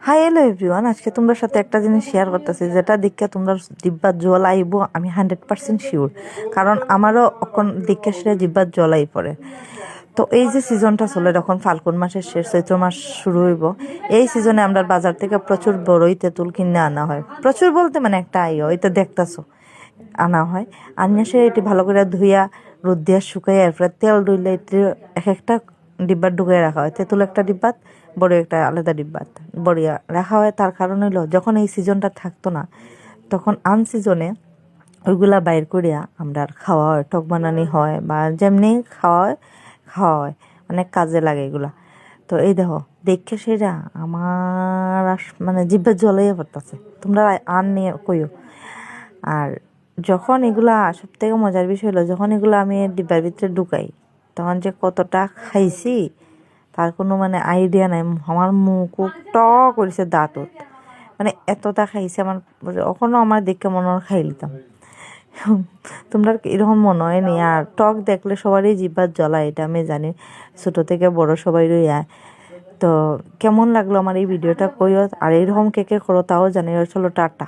Hi hello everyone, আজকে তোমরা সাথে একটা জিনিস শেয়ার করতেছি যেটা দেখে তোমরা জিব্বার জল আইব আমি 100% শিওর। কারণ আমারও এখন দেখে সেটা জিব্বার জল আই পড়ে। তো এই যে সিজনটা চলে, যখন ফাল্গুন মাসের শেষ চৈত্র মাস শুরু হইব, এই সিজনে আমরা বাজার থেকে প্রচুর বড়ই তেঁতুল কিনে আনা হয়। প্রচুর বলতে মানে একটা আইও এটা দেখতেছো আনা হয়। আনিয়া সে এটি ভালো করে ধুইয়া রোদ দিয়া শুকাইয়া এরপরে তেল ডুইলে এটি এক একটা ডিব্বার ঢুকিয়ে রাখা হয়। তেঁতুল একটা ডিব্বাত, বড় একটা আলাদা ডিব্বাত বড়িয়া রাখা হয়। তার কারণ হইলো যখন এই সিজনটা থাকতো না, তখন আনসিজনে ওইগুলা বাইর করিয়া আমরা খাওয়া হয়, টক বানানি হয় বা যেমনি খাওয়া হয় অনেক কাজে লাগে এগুলা। তো এই দেখো দেখে সেটা আমার মানে জিভে জলাইয়া পড়তেছে। তোমরা আর নিয়ে কইও। আর যখন এগুলা সব থেকে মজার বিষয় হলো, যখন এগুলো আমি ডিব্বার ভিতরে ঢুকাই, তখন যে কতটা খাইছি তার কোনো মানে আইডিয়া নাই। আমার মুখ ট করেছে দাঁতত, মানে এতটা খাইছে আমার, এখনো আমার দেখে মনে হয় খাই লিতাম। তোমরা এরকম মনে হয় নি? আর টক দেখলে সবারই জিহ্বার জ্বলায়, এটা আমি জানি, ছোট থেকে বড় সবাই রইয়া। তো কেমন লাগলো আমার এই ভিডিওটা কইও, আর এরকম কে কে করো তাও জানি। চলো টাটা।